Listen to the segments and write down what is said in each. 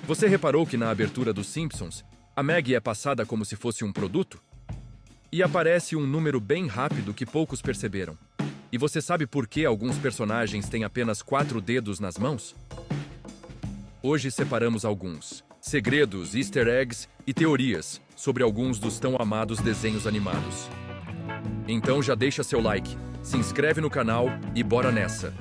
Você reparou que na abertura dos Simpsons, a Maggie é passada como se fosse um produto? E aparece um número bem rápido que poucos perceberam. E você sabe por que alguns personagens têm apenas 4 dedos nas mãos? Hoje separamos alguns segredos, easter eggs e teorias sobre alguns dos tão amados desenhos animados. Então já deixa seu like, se inscreve no canal e bora nessa!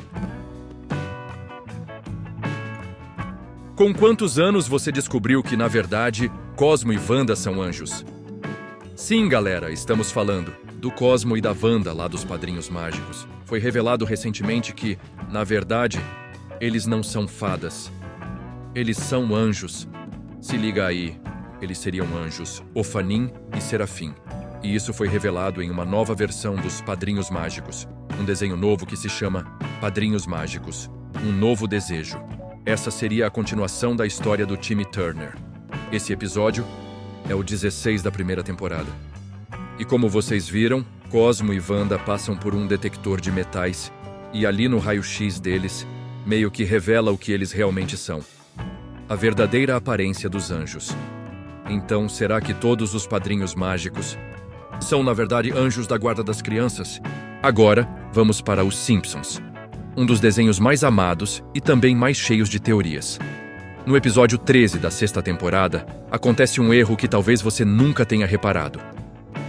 Com quantos anos você descobriu que, na verdade, Cosmo e Wanda são anjos? Sim, galera, estamos falando do Cosmo e da Wanda lá dos Padrinhos Mágicos. Foi revelado recentemente que, na verdade, eles não são fadas. Eles são anjos. Se liga aí, eles seriam anjos Ofanim e Serafim. E isso foi revelado em uma nova versão dos Padrinhos Mágicos. Um desenho novo que se chama Padrinhos Mágicos. Um novo desejo. Essa seria a continuação da história do time Turner. Esse episódio é o 16 da primeira temporada. E como vocês viram, Cosmo e Wanda passam por um detector de metais e ali no raio-x deles, meio que revela o que eles realmente são. A verdadeira aparência dos anjos. Então, será que todos os Padrinhos Mágicos são, na verdade, anjos da guarda das crianças? Agora, vamos para os Simpsons. Um dos desenhos mais amados e também mais cheios de teorias. No episódio 13 da sexta temporada, acontece um erro que talvez você nunca tenha reparado.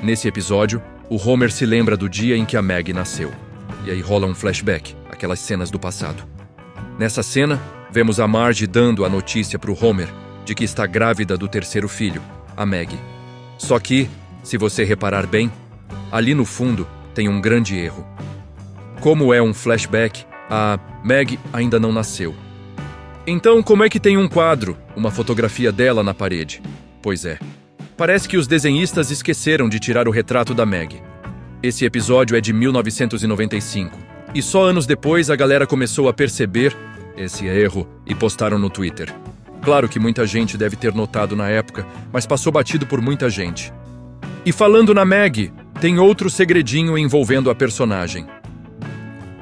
Nesse episódio, o Homer se lembra do dia em que a Maggie nasceu. E aí rola um flashback, aquelas cenas do passado. Nessa cena, vemos a Marge dando a notícia para o Homer de que está grávida do terceiro filho, a Maggie. Só que, se você reparar bem, ali no fundo tem um grande erro. Como é um flashback, a Maggie ainda não nasceu. Então, como é que tem um quadro, uma fotografia dela na parede? Pois é, parece que os desenhistas esqueceram de tirar o retrato da Maggie. Esse episódio é de 1995, e só anos depois a galera começou a perceber esse erro e postaram no Twitter. Claro que muita gente deve ter notado na época, mas passou batido por muita gente. E falando na Maggie, tem outro segredinho envolvendo a personagem.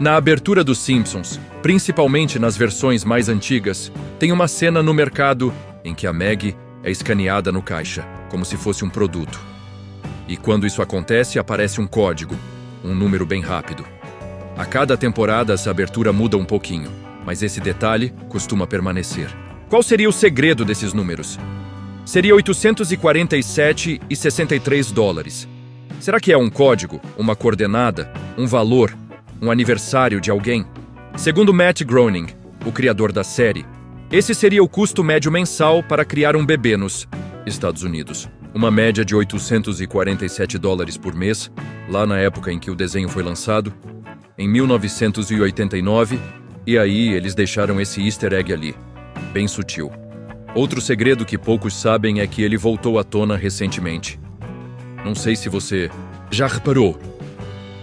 Na abertura dos Simpsons, principalmente nas versões mais antigas, tem uma cena no mercado em que a Maggie é escaneada no caixa, como se fosse um produto. E quando isso acontece, aparece um código, um número bem rápido. A cada temporada, essa abertura muda um pouquinho, mas esse detalhe costuma permanecer. Qual seria o segredo desses números? Seria 847,63 dólares. Será que é um código, uma coordenada, um valor, um aniversário de alguém? Segundo Matt Groening, o criador da série, esse seria o custo médio mensal para criar um bebê nos Estados Unidos. Uma média de 847 dólares por mês, lá na época em que o desenho foi lançado, em 1989, e aí eles deixaram esse easter egg ali, bem sutil. Outro segredo que poucos sabem é que ele voltou à tona recentemente. Não sei se você já reparou,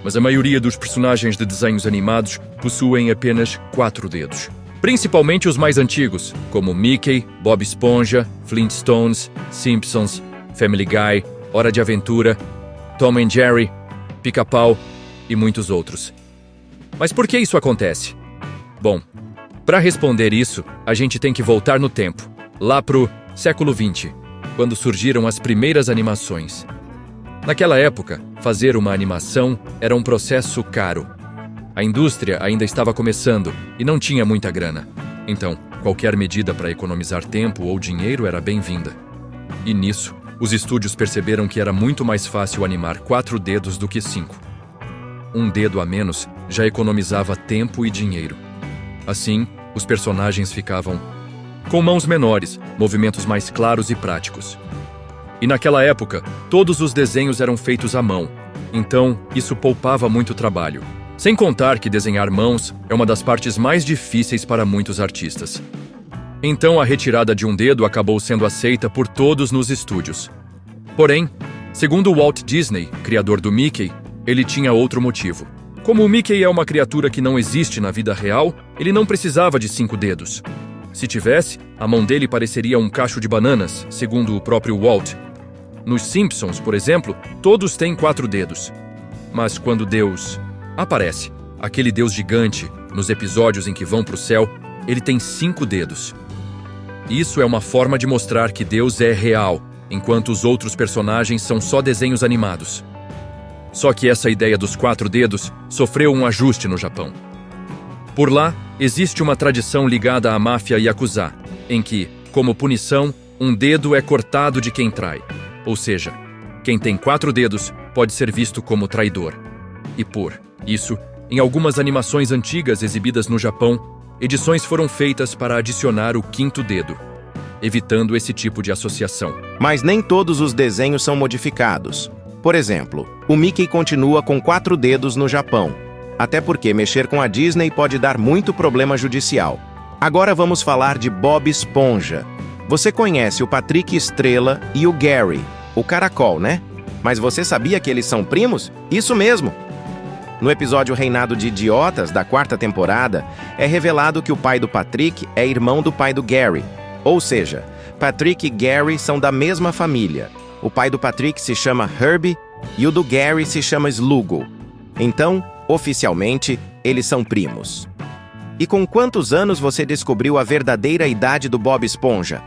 mas a maioria dos personagens de desenhos animados possuem apenas 4 dedos. Principalmente os mais antigos, como Mickey, Bob Esponja, Flintstones, Simpsons, Family Guy, Hora de Aventura, Tom and Jerry, Pica-Pau e muitos outros. Mas por que isso acontece? Bom, para responder isso, a gente tem que voltar no tempo, lá pro século XX, quando surgiram as primeiras animações. Naquela época, fazer uma animação era um processo caro. A indústria ainda estava começando e não tinha muita grana. Então, qualquer medida para economizar tempo ou dinheiro era bem-vinda. E nisso, os estúdios perceberam que era muito mais fácil animar 4 dedos do que 5. Um dedo a menos já economizava tempo e dinheiro. Assim, os personagens ficavam com mãos menores, movimentos mais claros e práticos. E naquela época, todos os desenhos eram feitos à mão, então isso poupava muito trabalho. Sem contar que desenhar mãos é uma das partes mais difíceis para muitos artistas. Então a retirada de um dedo acabou sendo aceita por todos nos estúdios. Porém, segundo Walt Disney, criador do Mickey, ele tinha outro motivo. Como o Mickey é uma criatura que não existe na vida real, ele não precisava de 5 dedos. Se tivesse, a mão dele pareceria um cacho de bananas, segundo o próprio Walt. Nos Simpsons, por exemplo, todos têm 4 dedos. Mas quando Deus aparece, aquele Deus gigante, nos episódios em que vão para o céu, ele tem 5 dedos. Isso é uma forma de mostrar que Deus é real, enquanto os outros personagens são só desenhos animados. Só que essa ideia dos 4 dedos sofreu um ajuste no Japão. Por lá, existe uma tradição ligada à máfia yakuza, em que, como punição, um dedo é cortado de quem trai. Ou seja, quem tem 4 dedos pode ser visto como traidor. E por isso, em algumas animações antigas exibidas no Japão, edições foram feitas para adicionar o 5º dedo, evitando esse tipo de associação. Mas nem todos os desenhos são modificados. Por exemplo, o Mickey continua com 4 dedos no Japão, até porque mexer com a Disney pode dar muito problema judicial. Agora vamos falar de Bob Esponja. Você conhece o Patrick Estrela e o Gary, o caracol, né? Mas você sabia que eles são primos? Isso mesmo! No episódio Reinado de Idiotas, da 4ª temporada, é revelado que o pai do Patrick é irmão do pai do Gary. Ou seja, Patrick e Gary são da mesma família. O pai do Patrick se chama Herbie e o do Gary se chama Slugo. Então, oficialmente, eles são primos. E com quantos anos você descobriu a verdadeira idade do Bob Esponja?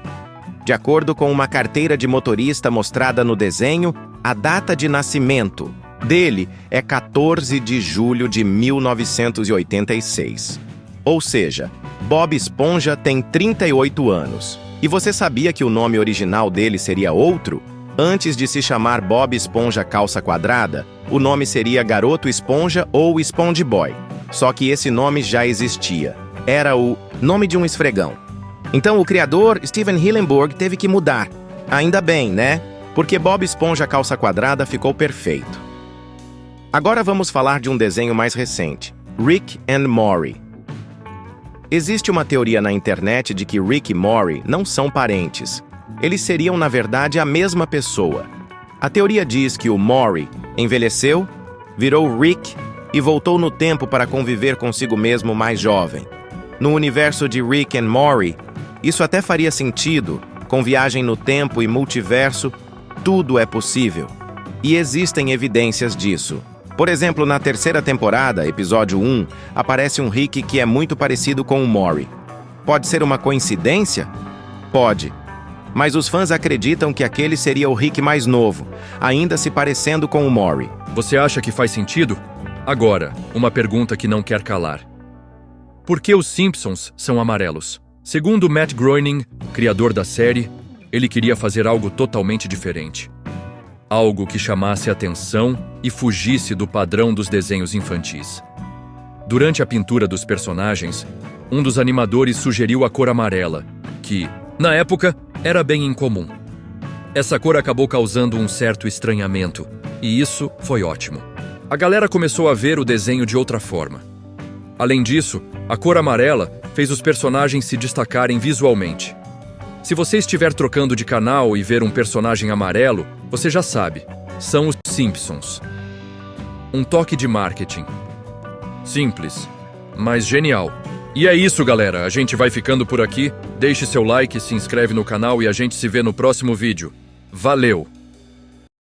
De acordo com uma carteira de motorista mostrada no desenho, a data de nascimento dele é 14 de julho de 1986. Ou seja, Bob Esponja tem 38 anos. E você sabia que o nome original dele seria outro? Antes de se chamar Bob Esponja Calça Quadrada, o nome seria Garoto Esponja ou SpongeBob. Só que esse nome já existia. Era o nome de um esfregão. Então o criador, Steven Hillenburg, teve que mudar. Ainda bem, né? Porque Bob Esponja Calça Quadrada ficou perfeito. Agora vamos falar de um desenho mais recente, Rick and Morty. Existe uma teoria na internet de que Rick e Morty não são parentes. Eles seriam, na verdade, a mesma pessoa. A teoria diz que o Morty envelheceu, virou Rick e voltou no tempo para conviver consigo mesmo mais jovem. No universo de Rick and Morty, isso até faria sentido. Com viagem no tempo e multiverso, tudo é possível. E existem evidências disso. Por exemplo, na 3ª temporada, episódio 1, aparece um Rick que é muito parecido com o Morty. Pode ser uma coincidência? Pode. Mas os fãs acreditam que aquele seria o Rick mais novo, ainda se parecendo com o Morty. Você acha que faz sentido? Agora, uma pergunta que não quer calar. Por que os Simpsons são amarelos? Segundo Matt Groening, criador da série, ele queria fazer algo totalmente diferente. Algo que chamasse atenção e fugisse do padrão dos desenhos infantis. Durante a pintura dos personagens, um dos animadores sugeriu a cor amarela, que, na época, era bem incomum. Essa cor acabou causando um certo estranhamento, e isso foi ótimo. A galera começou a ver o desenho de outra forma. Além disso, a cor amarela fez os personagens se destacarem visualmente. Se você estiver trocando de canal e ver um personagem amarelo, você já sabe, são os Simpsons. Um toque de marketing. Simples, mas genial. E é isso, galera. A gente vai ficando por aqui. Deixe seu like, se inscreve no canal e a gente se vê no próximo vídeo. Valeu!